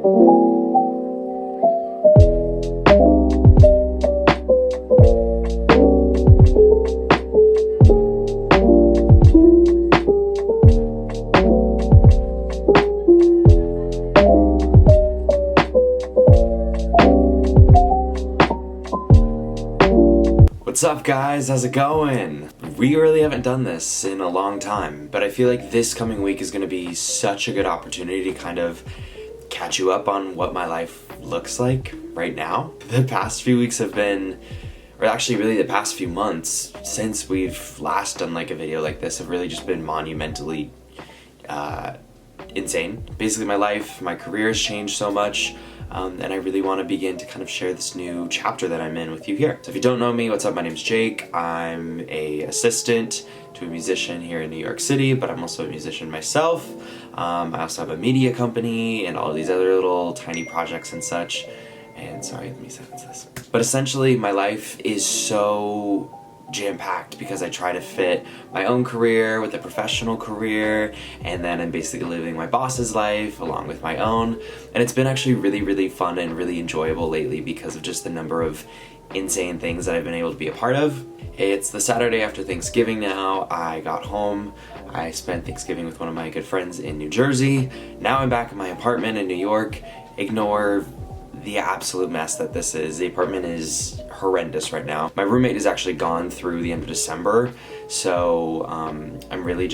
What's up guys, how's it going? We really haven't done this in a long time, but I feel like this coming week is going to be such a good opportunity to kind of catch you up on what my life looks like right now. The past few weeks have been, or actually really the past few months since we've last done like a video like this have really just been monumentally insane. Basically my life, my career has changed so much. And I really want to begin to kind of share this new chapter that I'm in with you here. So if you don't know me, what's up? My name's Jake. I'm an assistant to a musician here in New York City, but I'm also a musician myself. I also have a media company and all of these other little tiny projects and such. And sorry, let me sentence this. But essentially my life is so jam-packed because I try to fit my own career with a professional career, and then I'm basically living my boss's life along with my own, and it's been actually really fun and really enjoyable lately because of just the number of insane things that I've been able to be a part of. It's the Saturday after Thanksgiving now. I got home, I spent Thanksgiving with one of my good friends in New Jersey. Now I'm back in my apartment in New York. Ignore the absolute mess that this is. The apartment is horrendous right now. My roommate is actually gone through the end of December, so I'm really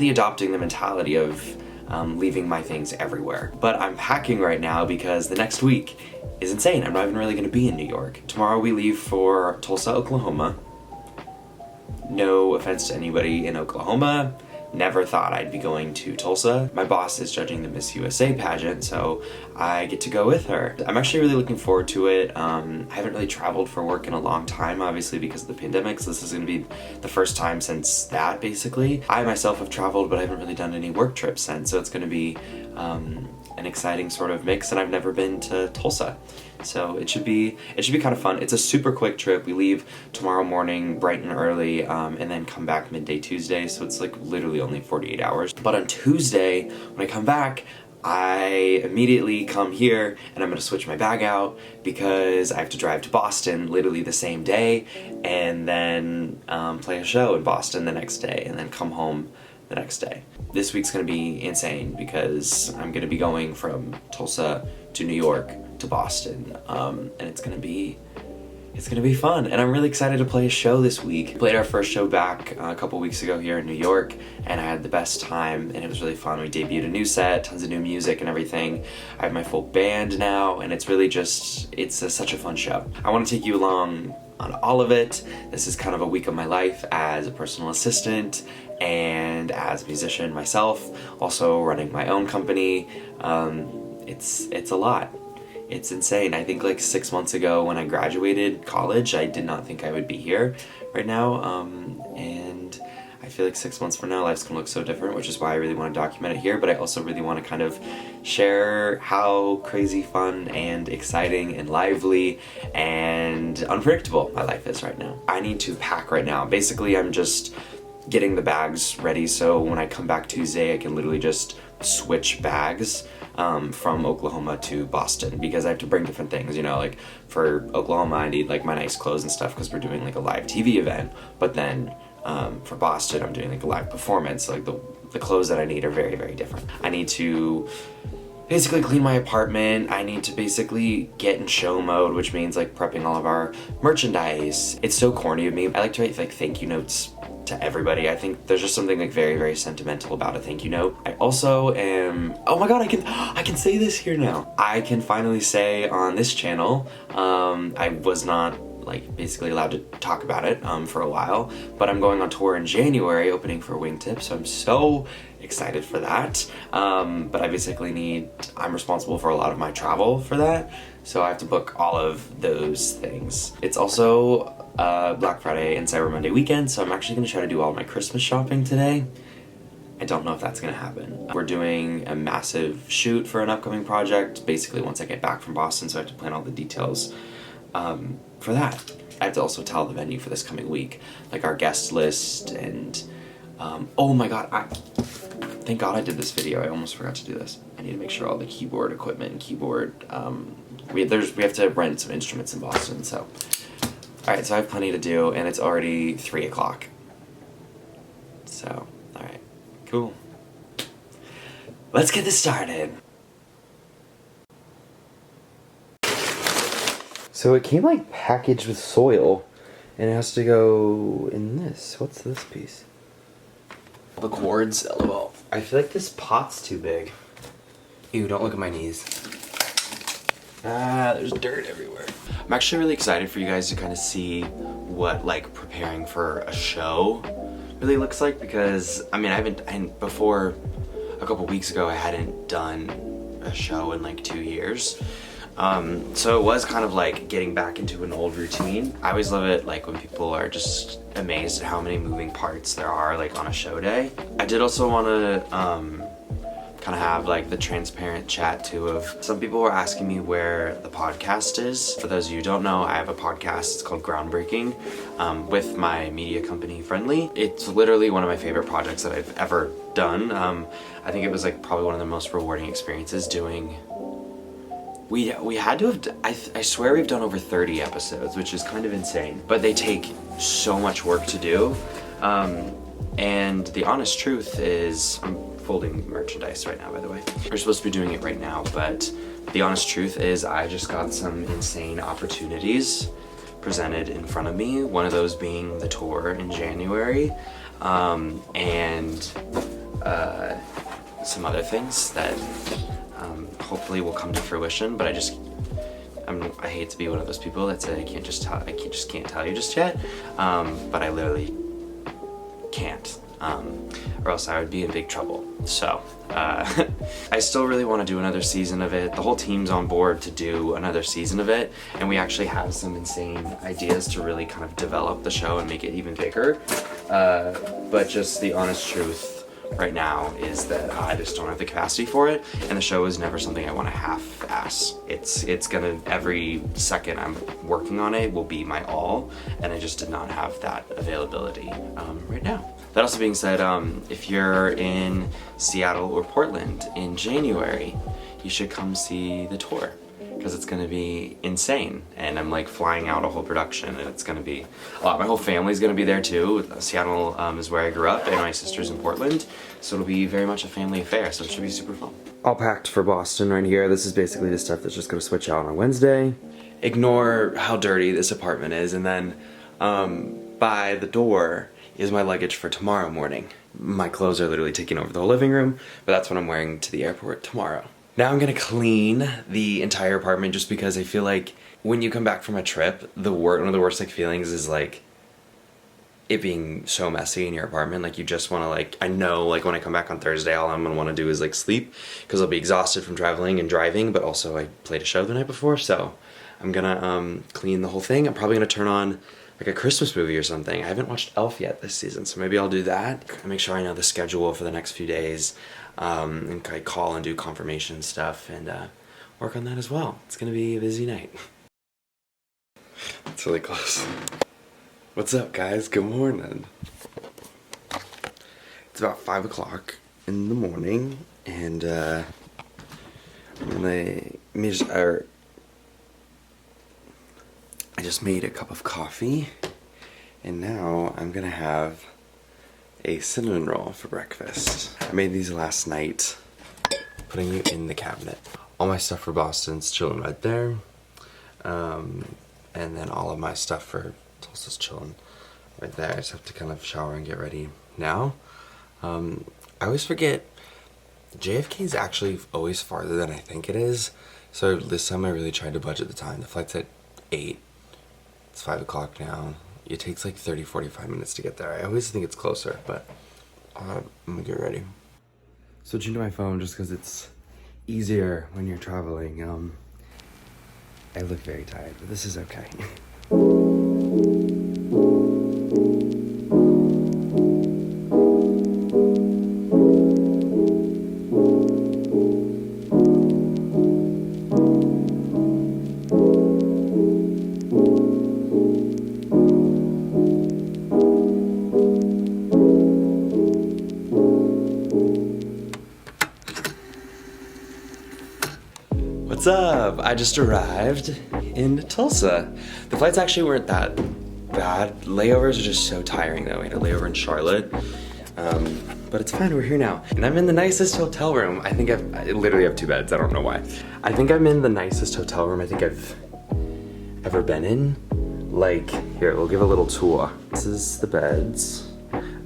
adopting the mentality of leaving my things everywhere. But I'm packing right now because the next week is insane. I'm not even really gonna be in New York. Tomorrow we leave for Tulsa, Oklahoma. No offense to anybody in Oklahoma. Never thought I'd be going to Tulsa. My boss is judging the Miss USA pageant, so I get to go with her. I'm actually really looking forward to it. I haven't really traveled for work in a long time, obviously because of the pandemic, so this is gonna be the first time since that, basically. I myself have traveled, but I haven't really done any work trips since, so it's gonna be an exciting sort of mix, and I've never been to Tulsa. So it should be kind of fun. It's a super quick trip. We leave tomorrow morning bright and early, and then come back midday Tuesday, so it's like literally only 48 hours. But on Tuesday, when I come back, I immediately come here and I'm gonna switch my bag out because I have to drive to Boston literally the same day, and then play a show in Boston the next day, and then come home the next day. This week's gonna be insane because I'm gonna be going from Tulsa to New York to Boston, and it's gonna be fun, and I'm really excited to play a show this week. We played our first show back a couple weeks ago here in New York, and I had the best time, and it was really fun. We debuted a new set, tons of new music and everything. I have my full band now, and it's really just, such a fun show. I want to take you along on all of it. This is kind of a week of my life as a personal assistant and as a musician myself, also running my own company. It's a lot. It's insane. I think like 6 months ago when I graduated college, I did not think I would be here right now, and I feel like 6 months from now life's gonna look so different, which is why I really want to document it here, but I also really want to kind of share how crazy fun and exciting and lively and unpredictable my life is right now. I need to pack right now. Basically, I'm just getting the bags ready so when I come back Tuesday I can literally just switch bags from Oklahoma to Boston, because I have to bring different things, you know, like for Oklahoma I need like my nice clothes and stuff because we're doing like a live TV event, but then for Boston I'm doing like a live performance, like the clothes that I need are very different. I need to basically clean my apartment. I need to basically get in show mode, which means like prepping all of our merchandise. It's so corny of me. I like to write like thank you notes to everybody. I think there's just something like very sentimental about a thank you note. I also am, oh my god, I can say this here now. I can finally say on this channel, I was not like basically allowed to talk about it for a while, but I'm going on tour in January opening for Wingtip, so I'm so excited for that. But I basically I'm responsible for a lot of my travel for that, so I have to book all of those things. It's also Black Friday and Cyber Monday weekend, so I'm actually going to try to do all my Christmas shopping today. I don't know if that's going to happen. We're doing a massive shoot for an upcoming project, basically once I get back from Boston, so I have to plan all the details for that. I have to also tell the venue for this coming week, like our guest list, and oh my god, thank god I did this video. I almost forgot to do this. I need to make sure all the keyboard equipment and keyboard, we have to rent some instruments in Boston, so. Alright, so I have plenty to do, and it's already 3 o'clock. So, alright, cool. Let's get this started. So it came like packaged with soil, and it has to go in this. What's this piece? The cords, lol. I feel like this pot's too big. Ew, don't look at my knees. Ah, there's dirt everywhere. I'm actually really excited for you guys to kind of see what like preparing for a show really looks like, because I mean before a couple weeks ago I hadn't done a show in like 2 years. So it was kind of like getting back into an old routine. I always love it like when people are just amazed at how many moving parts there are like on a show day. I did also want to kind of have like the transparent chat too of some people were asking me where the podcast is. For those of you who don't know, I have a podcast. It's called Groundbreaking with my media company FRNDLY. It's literally one of my favorite projects that I've ever done. I think it was like probably one of the most rewarding experiences doing. We had to have, I swear we've done over 30 episodes, which is kind of insane, but they take so much work to do. And the honest truth is, I'm folding merchandise right now, by the way. We're supposed to be doing it right now, but the honest truth is I just got some insane opportunities presented in front of me. One of those being the tour in January, and some other things that hopefully will come to fruition, but I hate to be one of those people that say I can't tell you just yet, but I literally can't, or else I would be in big trouble. So I still really want to do another season of it. The whole team's on board to do another season of it, and we actually have some insane ideas to really kind of develop the show and make it even bigger, but just the honest truth right now is that I just don't have the capacity for it, and the show is never something I want to half-ass. It's gonna, every second I'm working on it will be my all, and I just did not have that availability right now. That also being said, if you're in Seattle or Portland in January, you should come see the tour, because it's gonna be insane, and I'm like flying out a whole production, and it's gonna be a lot. My whole family's gonna be there too. Seattle is where I grew up, and my sister's in Portland, so it'll be very much a family affair, so it should be super fun. All packed for Boston right here. This is basically the stuff that's just gonna switch out on Wednesday. Ignore how dirty this apartment is, and then by the door is my luggage for tomorrow morning. My clothes are literally taking over the whole living room, but that's what I'm wearing to the airport tomorrow. Now I'm gonna clean the entire apartment, just because I feel like when you come back from a trip, one of the worst like feelings is like it being so messy in your apartment. Like you just wanna like, I know like when I come back on Thursday, all I'm gonna wanna do is like sleep, because I'll be exhausted from traveling and driving, but also I played a show the night before, so I'm gonna clean the whole thing. I'm probably gonna turn on like a Christmas movie or something. I haven't watched Elf yet this season, so maybe I'll do that. I'll make sure I know the schedule for the next few days, and I call and do confirmation stuff, and work on that as well. It's gonna be a busy night. It's really close. What's up, guys? Good morning. It's about 5 o'clock in the morning, and I just made a cup of coffee, and now I'm gonna have a cinnamon roll for breakfast. I made these last night, putting it in the cabinet. All my stuff for Boston's chilling right there, and then all of my stuff for Tulsa's chilling right there. I just have to kind of shower and get ready now. I always forget JFK is actually always farther than I think it is, so this time I really tried to budget the time. The flight's at 8. It's 5 o'clock now. It takes like 30-45 minutes to get there. I always think it's closer, but I'm gonna get ready. Switching to my phone just because it's easier when you're traveling. I look very tired, but this is okay. What's up? I just arrived in Tulsa. The flights actually weren't that bad. Layovers are just so tiring though. We had a layover in Charlotte. But it's fine, we're here now. And I'm in the nicest hotel room. I literally have 2 beds, I don't know why. I think I'm in the nicest hotel room I think I've ever been in. Like, here, we'll give a little tour. This is the beds.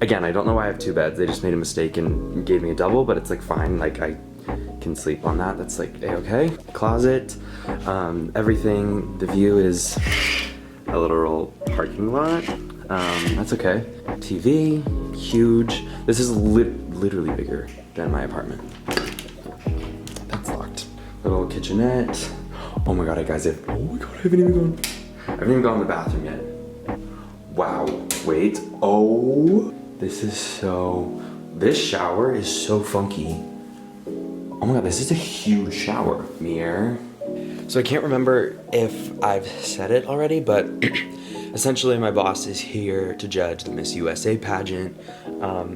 Again, I don't know why I have 2 beds. They just made a mistake and gave me a double, but it's like fine. Like, I can sleep on that. That's like a-okay. Closet, everything. The view is a literal parking lot. That's okay. TV, huge. This is literally bigger than my apartment. That's locked. Little kitchenette. Oh my god, guys, oh my god, I haven't even gone in the bathroom yet. Wow, wait, oh. This shower is so funky. Oh my god, this is a huge shower. Mirror. So I can't remember if I've said it already, but essentially my boss is here to judge the Miss USA pageant.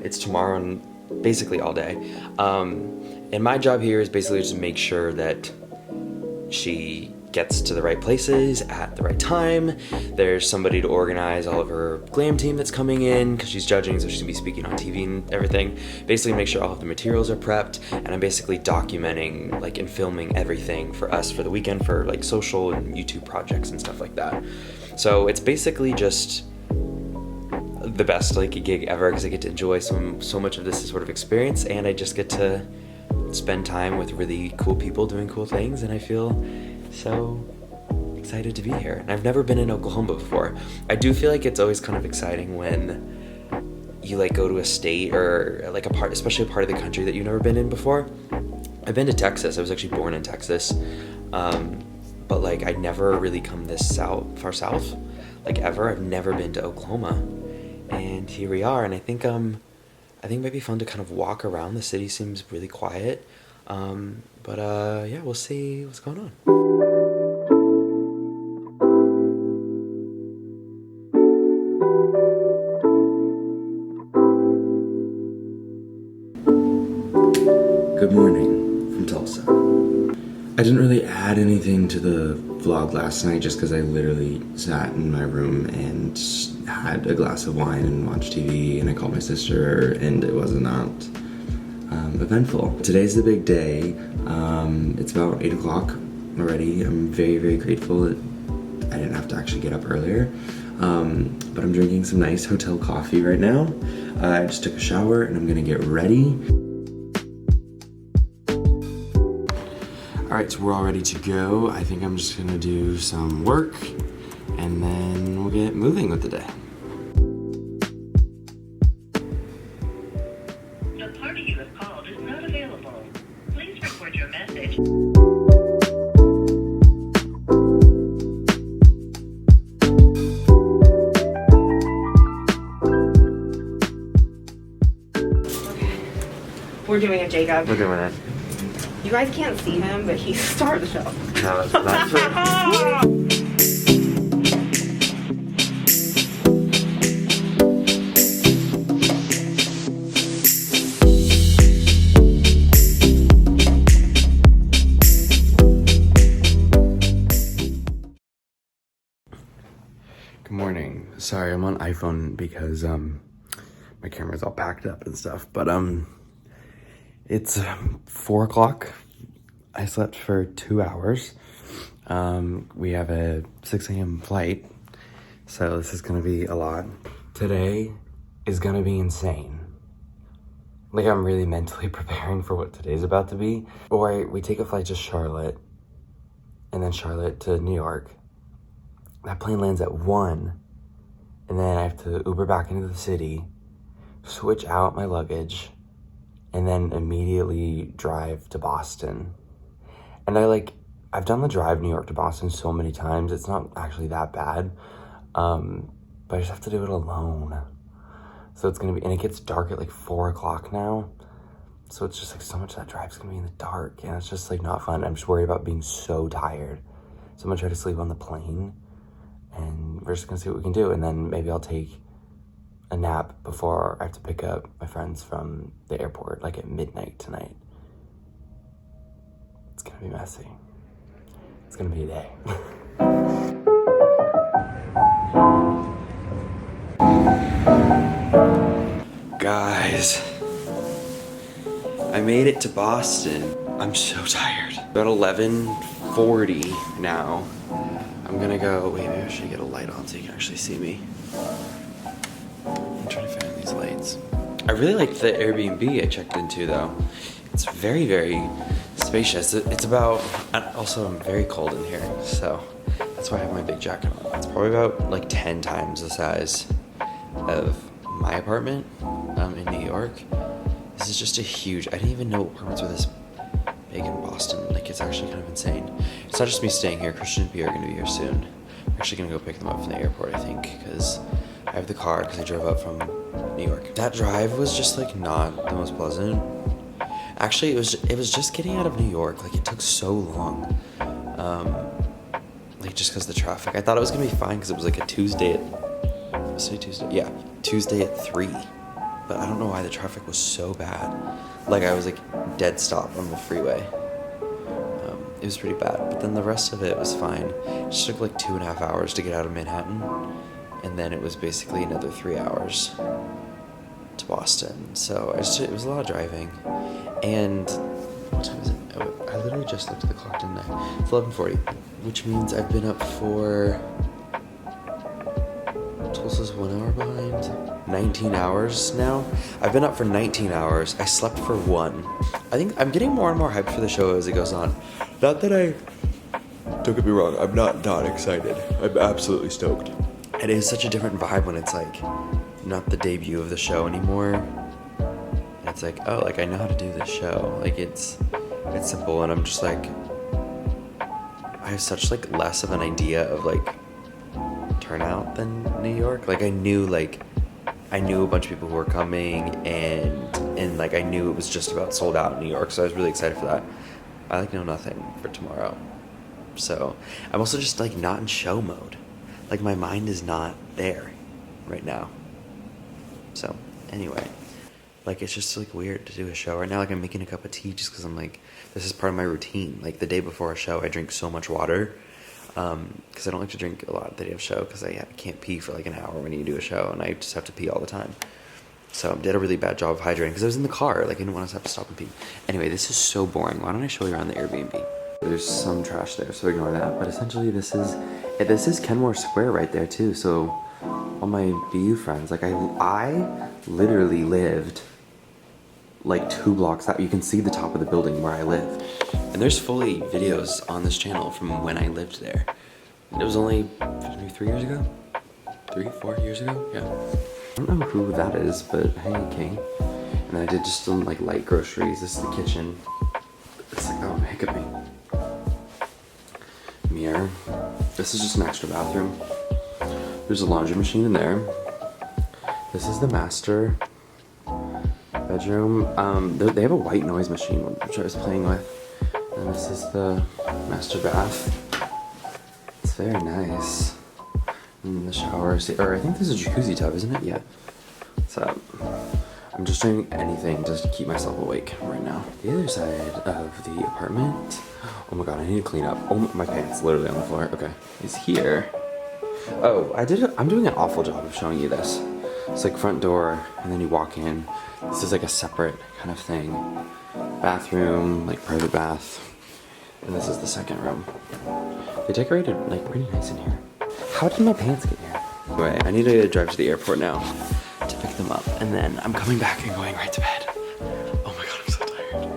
It's tomorrow and basically all day. And my job here is basically just to make sure that she gets to the right places at the right time. There's somebody to organize all of her glam team that's coming in because she's judging, so she's gonna be speaking on TV and everything. Basically make sure all of the materials are prepped, and I'm basically documenting like and filming everything for us for the weekend for like social and YouTube projects and stuff like that. So it's basically just the best like gig ever because I get to enjoy so much of this sort of experience, and I just get to spend time with really cool people doing cool things, and I feel so excited to be here. And I've never been in Oklahoma before. I do feel like it's always kind of exciting when you like go to a state or like especially a part of the country that you've never been in before. I've been to Texas. I was actually born in Texas. But like I'd never really come this far south, like ever. I've never been to Oklahoma. And here we are, and I think it might be fun to kind of walk around. The city seems really quiet. But yeah, we'll see what's going on. Good morning from Tulsa. I didn't really add anything to the vlog last night just because I literally sat in my room and had a glass of wine and watched TV, and I called my sister, and it was not eventful. Today's the big day. It's about 8 o'clock already. I'm very, very grateful that I didn't have to actually get up earlier. But I'm drinking some nice hotel coffee right now. I just took a shower and I'm gonna get ready. All right, so we're all ready to go. I think I'm just gonna do some work and then we'll get moving with the day. The party you have called is not available. Please record your message. We're doing it, Jacob. We're doing it. You guys can't see him, but he's starting the show. No, that's right. Good morning. Sorry, I'm on iPhone because my camera's all packed up and stuff, but it's 4 o'clock. I slept for 2 hours. We have a 6 a.m. flight, so this is gonna be a lot. Today is gonna be insane. Like, I'm really mentally preparing for what today's about to be. Or we take a flight to Charlotte, and then Charlotte to New York. That plane lands at 1, and then I have to Uber back into the city, switch out my luggage, and then immediately drive to Boston. And I've done the drive New York to Boston so many times, it's not actually that bad, but I just have to do it alone. So it's gonna be, and it gets dark at like 4 o'clock now, so it's just like so much of that drive's gonna be in the dark, and it's just like not fun. I'm just worried about being so tired. So I'm gonna try to sleep on the plane, and we're just gonna see what we can do, and then maybe I'll take a nap before I have to pick up my friends from the airport, like at midnight tonight. It's gonna be messy. It's gonna be a day. Guys, I made it to Boston. I'm so tired. About 11:40 now. I'm gonna go, wait, maybe I should get a light on so you can actually see me. I'm trying to find these lights. I really like the Airbnb I checked into though. It's very, very spacious. It's about, also I'm very cold in here, so that's why I have my big jacket on. It's probably about like 10 times the size of my apartment in New York. This is just a huge, I didn't even know apartments were this big in Boston. Like, it's actually kind of insane. It's not just me staying here. Christian and P are going to be here soon. We're actually going to go pick them up from the airport, I think, because I have the car because I drove up from New York. That drive was just like not the most pleasant. Actually, it was just getting out of New York. Like, it took so long. Like, just because of the traffic. I thought it was going to be fine because it was like a Tuesday Tuesday at 3. But I don't know why the traffic was so bad. Like, I was like dead stop on the freeway. It was pretty bad, but then the rest of it was fine. It just took like 2.5 hours to get out of Manhattan, and then it was basically another 3 hours to Boston. So it was a lot of driving. And what time is it? Oh, I literally just looked at the clock, didn't I? It's 11:40, which means I've been up for, Tulsa's 1 hour behind. 19 hours now. I've been up for 19 hours. I slept for 1. I think I'm getting more and more hyped for the show as it goes on. Not that don't get me wrong, I'm not excited. I'm absolutely stoked. It is such a different vibe when it's like not the debut of the show anymore. It's like, oh, like I know how to do this show. Like it's simple, and I'm just like, I have such like less of an idea of like turnout than New York. Like I knew a bunch of people who were coming, and like I knew it was just about sold out in New York, so I was really excited for that. I like know nothing for tomorrow. So I'm also just like not in show mode. Like my mind is not there right now. So anyway, like it's just like weird to do a show right now. Like I'm making a cup of tea just because I'm like, this is part of my routine. Like the day before a show, I drink so much water. Because I don't like to drink a lot the day of show because I can't pee for like an hour when you do a show, and I just have to pee all the time. So I did a really bad job of hydrating because I was in the car. Like I didn't want to have to stop and pee. Anyway, this is so boring. Why don't I show you around the Airbnb? There's some trash there, so ignore that. But essentially, this is Kenmore Square right there too. So all my BU friends, like I literally lived like 2 blocks out. You can see the top of the building where I live. And there's fully videos on this channel from when I lived there. It was only maybe 3 years ago? 4 years ago? Yeah. I don't know who that is, but hey, King. And then I did just some like light groceries. This is the kitchen. It's like, oh, heck at me. Mirror. This is just an extra bathroom. There's a laundry machine in there. This is the master bedroom. They have a white noise machine, which I was playing with. And this is the master bath. It's very nice. And the shower, or I think this is a jacuzzi tub, isn't it? Yeah. So I'm just doing anything just to keep myself awake right now. The other side of the apartment. Oh my god, I need to clean up. Oh, my pants literally on the floor. Okay, is here. Oh, I'm doing an awful job of showing you this. It's like front door, and then you walk in. This is like a separate kind of thing. Bathroom, like private bath. And this is the second room. They decorated like pretty nice in here. How did my pants get here? Anyway, I need to drive to the airport now to pick them up. And then I'm coming back and going right to bed. Oh my god, I'm so tired.